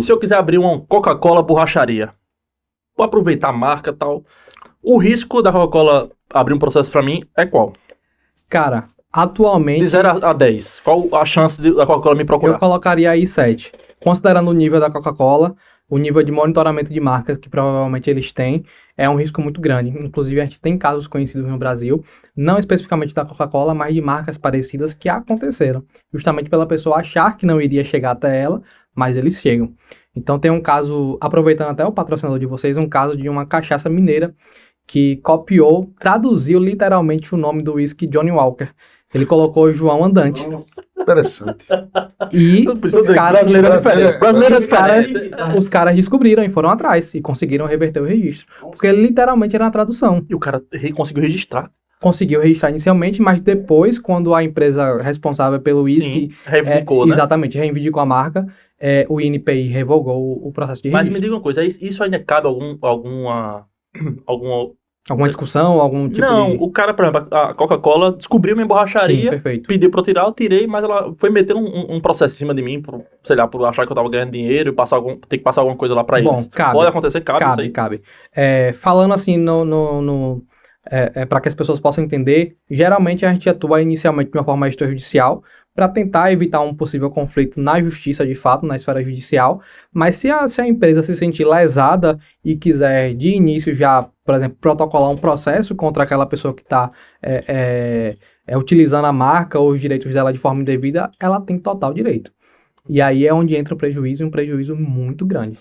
Se eu quiser abrir uma Coca-Cola borracharia, vou aproveitar a marca e tal. O risco da Coca-Cola abrir um processo pra mim é qual? Cara, atualmente... De 0 a 10. Qual a chance da Coca-Cola me procurar? Eu colocaria aí 7. Considerando o nível da Coca-Cola, o nível de monitoramento de marca que provavelmente eles têm, é um risco muito grande. Inclusive, a gente tem casos conhecidos no Brasil, não especificamente da Coca-Cola, mas de marcas parecidas que aconteceram. Justamente pela pessoa achar que não iria chegar até ela, mas eles chegam. Então tem um caso, aproveitando até o patrocinador de vocês, um caso de uma cachaça mineira que copiou, traduziu literalmente o nome do whisky Johnny Walker. Ele colocou João Andante. Interessante. E os caras, Brasileiro os caras descobriram e foram atrás e conseguiram reverter o registro. Porque literalmente era uma tradução. E o cara conseguiu registrar. Conseguiu registrar inicialmente, mas depois, quando a empresa responsável pelo whisky... Sim, reivindicou, né? Exatamente, reivindicou a marca, o INPI revogou o processo de registro. Mas me diga uma coisa, isso ainda cabe alguma Alguma discussão, algum tipo Não, de... o cara, por exemplo, a Coca-Cola descobriu minha Sim, borracharia, perfeito. pediu pra eu tirar, eu tirei, mas ela foi meter um processo em cima de mim, sei lá, por achar que eu tava ganhando dinheiro e ter que passar alguma coisa lá pra Bom, eles. cabe. Pode acontecer, cabe isso aí. Cabe. Falando assim, para que as pessoas possam entender, geralmente a gente atua inicialmente de uma forma extrajudicial para tentar evitar um possível conflito na justiça, de fato, na esfera judicial, mas se a empresa se sentir lesada e quiser de início já, por exemplo, protocolar um processo contra aquela pessoa que está utilizando a marca ou os direitos dela de forma indevida, ela tem total direito. E aí é onde entra o prejuízo, e um prejuízo muito grande.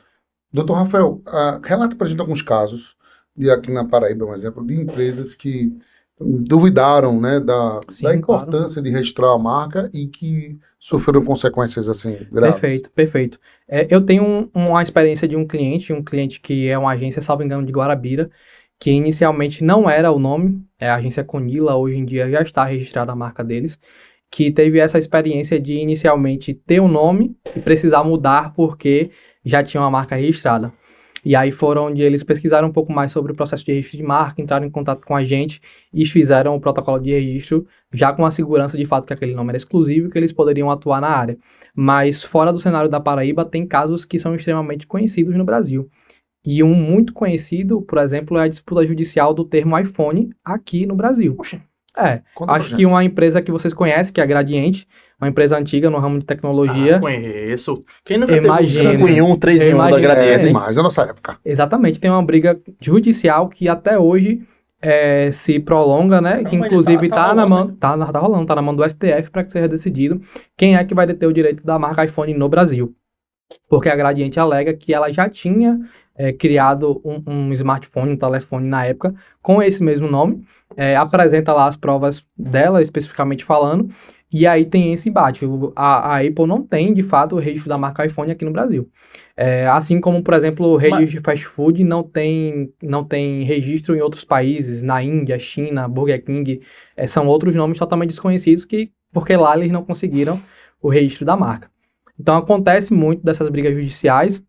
Doutor Rafael, relata para a gente alguns casos, de aqui na Paraíba, um exemplo, de empresas que duvidaram, né, da importância de registrar a marca e que sofreram consequências assim graves. Perfeito. Eu tenho uma experiência de um cliente que é uma agência, salvo engano, de Guarabira, que inicialmente não era o nome, é a agência Conila, hoje em dia já está registrada a marca deles, que teve essa experiência de inicialmente ter um nome e precisar mudar porque já tinha uma marca registrada. E aí foram onde eles pesquisaram um pouco mais sobre o processo de registro de marca, entraram em contato com a gente e fizeram o protocolo de registro já com a segurança de fato que aquele nome era exclusivo e que eles poderiam atuar na área. Mas fora do cenário da Paraíba, tem casos que são extremamente conhecidos no Brasil. E um muito conhecido, por exemplo, é a disputa judicial do termo iPhone aqui no Brasil. Poxa. Acho que uma empresa que vocês conhecem, que é a Gradiente, uma empresa antiga no ramo de tecnologia. Conheço. Quem nunca teve um 5 em 1, 3 em 1 da Gradiente? É demais, é a nossa época. Exatamente, tem uma briga judicial que até hoje se prolonga, né? Não, que inclusive tá rolando, tá na mão do STF para que seja decidido quem é que vai deter o direito da marca iPhone no Brasil. Porque a Gradiente alega que ela já tinha criado um smartphone, um telefone na época, com esse mesmo nome, apresenta lá as provas dela, especificamente falando, e aí tem esse embate. A Apple não tem, de fato, o registro da marca iPhone aqui no Brasil. Assim como, por exemplo, redes de fast food não tem registro em outros países, na Índia, China, Burger King, são outros nomes totalmente desconhecidos porque lá eles não conseguiram o registro da marca. Então acontece muito dessas brigas judiciais,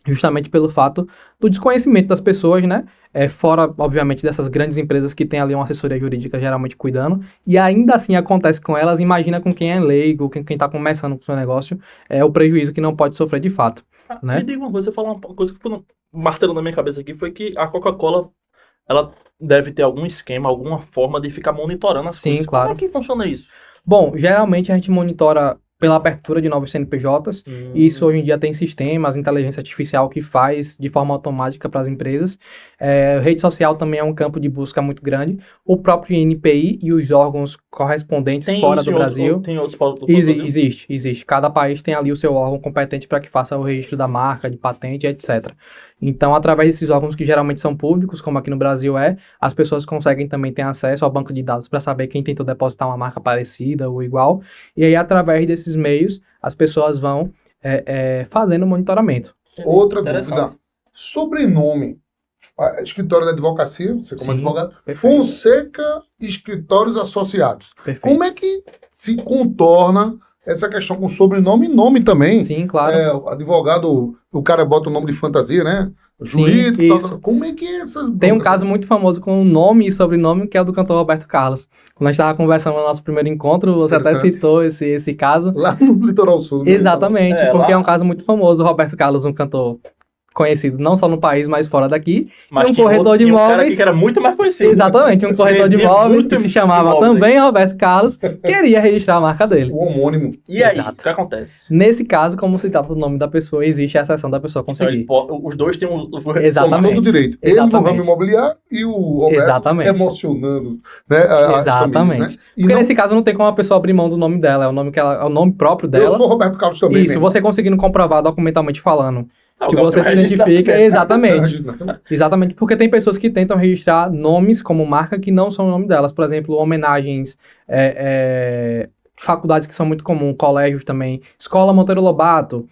justamente pelo fato do desconhecimento das pessoas, né? Fora, obviamente, dessas grandes empresas que tem ali uma assessoria jurídica geralmente cuidando, e ainda assim acontece com elas, imagina com quem é leigo, quem está começando com o seu negócio, o prejuízo que não pode sofrer de fato. Né? Me diga uma coisa, você falou uma coisa que foi martelando na minha cabeça aqui, foi que a Coca-Cola, ela deve ter algum esquema, alguma forma de ficar monitorando as coisas. Claro. Como é que funciona isso? Bom, geralmente a gente monitora pela abertura de novos CNPJs, e isso hoje em dia tem sistemas, inteligência artificial que faz de forma automática para as empresas. Rede social também é um campo de busca muito grande. O próprio INPI e os órgãos correspondentes fora do Brasil. Tem outros para o Existe. Cada país tem ali o seu órgão competente para que faça o registro da marca, de patente, etc. Então, através desses órgãos que geralmente são públicos, como aqui no Brasil as pessoas conseguem também ter acesso ao banco de dados para saber quem tentou depositar uma marca parecida ou igual. E aí, através desses meios, as pessoas vão fazendo monitoramento. Outra dúvida. Sobrenome. Escritório da advocacia, você como advogado. Perfeito. Fonseca Escritórios Associados. Perfeito. Como é que se contorna essa questão com sobrenome e nome também. Sim, claro. O advogado, o cara bota o nome de fantasia, né? Sim, Jurídico, isso. tal. Como é que é essas... Tem um caso muito famoso com nome e sobrenome, que é o do cantor Roberto Carlos. Quando a gente estava conversando no nosso primeiro encontro, você até Interessante. citou esse caso. Lá no Litoral Sul. né? Exatamente, É, porque lá- é um caso muito famoso. O Roberto Carlos, um cantor conhecido não só no país, mas fora daqui. Mas um tinha corretor de tinha um cara aqui imóveis. que era muito mais conhecido. Exatamente, um corretor de Vendia imóveis muito que se chamava imóveis também Roberto Carlos, queria registrar a marca dele. O homônimo. E aí, Exato. o que acontece? Nesse caso, como se trata do nome da pessoa, existe a exceção da pessoa Então, conseguir. os dois têm Exatamente. Com todo direito. Ele no Exatamente. ramo imobiliário e o Roberto Exatamente. emocionando, né, as Exatamente. famílias, né? E Porque não, nesse caso não tem como a pessoa abrir mão do nome dela, é o nome que ela, é o nome próprio eu dela. sou Roberto Carlos também. Isso, né? você conseguindo comprovar documentalmente falando Ah, que o você se registro da identifica, cidade. exatamente. Exatamente, porque tem pessoas que tentam registrar nomes como marca que não são o nome delas. Por exemplo, homenagens, faculdades que são muito comuns, colégios também. Escola Monteiro Lobato,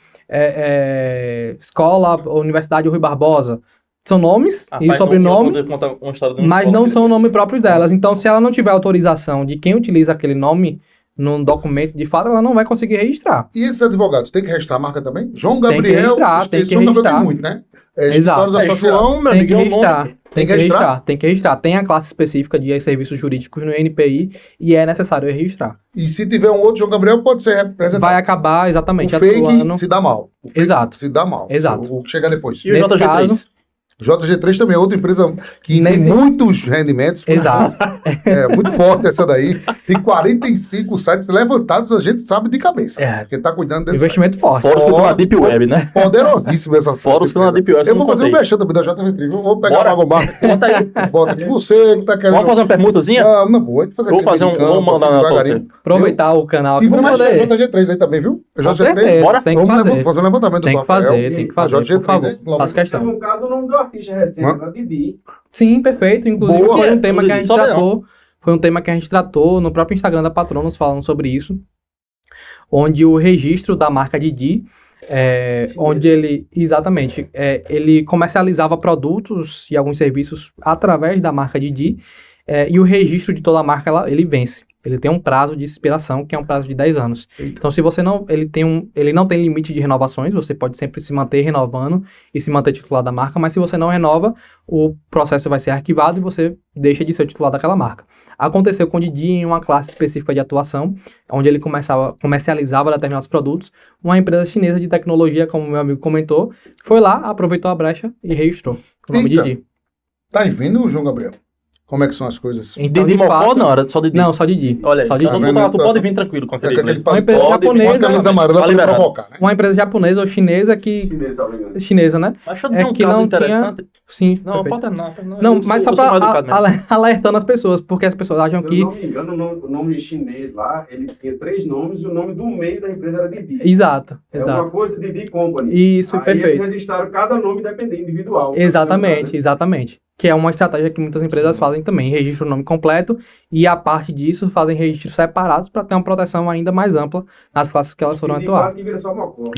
Escola Universidade Rui Barbosa. São nomes e Rapaz, sobrenome, eu vou contar uma história de um mas esporte não são o depois. nome próprio delas. Então, se ela não tiver autorização de quem utiliza aquele nome num documento de fato, ela não vai conseguir registrar. E esses advogados, tem que registrar a marca também? João Tem que Gabriel, registrar, acho tem que João Gabriel registrar. tem muito, né? Exato. Escritórios associados. João, meu Tem amigo, que é o registrar. nome. Tem que registrar? Tem que registrar. Tem a classe específica de serviços jurídicos no NPI e é necessário registrar. E se tiver um outro João Gabriel, pode ser representado. Vai acabar exatamente O fake atuando. se dá mal. O fake Exato. Se dá mal. Exato. O que chegar depois. E o Nesse JG3? caso- JG3 também é outra empresa que Nesse- tem muitos rendimentos. Exato. É muito forte essa daí. Tem 45 sites levantados, a gente sabe de cabeça. É. Quem tá cuidando desse Investimento forte. Fora os que estão na Forte, Deep Web, né? Poderosíssima essa Fora os que estão na Deep Web, Eu vou fazer um contei. mexão também da JG3. Vou pegar Bora. a Magomar. Conta aí. Bota aqui. Você que tá querendo. Vamos fazer uma permutazinha? Ah, não, boa. Fazer Vou aquele fazer um... meio de Vamos campo, mandar na devagarinho. pauta. Aproveitar o canal E aqui pra vamos mexer a poder. JG3 aí também, viu? A Com certeza. Bora. Tem que Vamos fazer. fazer um levantamento Tem do que fazer, Rafael. tem que A fazer. JG3 Por favor, aí, logo. faço Tem questão. um caso, o nome do artista recente, da Didi. Sim, perfeito. Inclusive, Boa. foi um tema que a gente Só tratou. Foi um tema que a gente tratou no próprio Instagram da Patronos falando sobre isso. Onde o registro da marca Didi, onde ele, exatamente, ele comercializava produtos e alguns serviços através da marca Didi, e o registro de toda a marca, ele vence. Ele tem um prazo de expiração, que é um prazo de 10 anos. Eita. Então, se você não... Ele não tem limite de renovações, você pode sempre se manter renovando e se manter titular da marca, mas se você não renova, o processo vai ser arquivado e você deixa de ser titular daquela marca. Aconteceu com o Didi em uma classe específica de atuação, onde ele comercializava determinados produtos. Uma empresa chinesa de tecnologia, como meu amigo comentou, foi lá, aproveitou a brecha e registrou o nome Eita. Didi. Tá vendo, João Gabriel? Como é que são as coisas? Então, Didi de Mocó fato- não, era só Didi. Não, só Didi. Olha, Só aí, Didi. então, Tá vendo? tu pode vir tranquilo com aquele inglês. Uma empresa Pode vir com a japonesa- camisa amarela Tá pra liberado. provocar, né? Uma empresa japonesa ou chinesa que... Chinês, se eu não me engano. Chinesa, né? Mas deixa eu dizer um que caso não tinha- interessante. Sim, Não, perfeito. pode não. Não, Eu mas sou- só eu sou mal para educado mesmo. alertando as pessoas, porque as pessoas acham Se que... eu não me engano, o nome chinês lá, ele tinha 3 nomes e o nome do meio da empresa era Didi. Exato, É exato. uma coisa Didi Company. Isso, Aí perfeito. eles registraram cada nome dependendo, individual. Exatamente, exatamente. Que é uma estratégia que muitas empresas fazem também. Registram o nome completo e, a parte disso, fazem registros separados para ter uma proteção ainda mais ampla nas classes que elas foram Didi atuar. quase que vira só Mocó.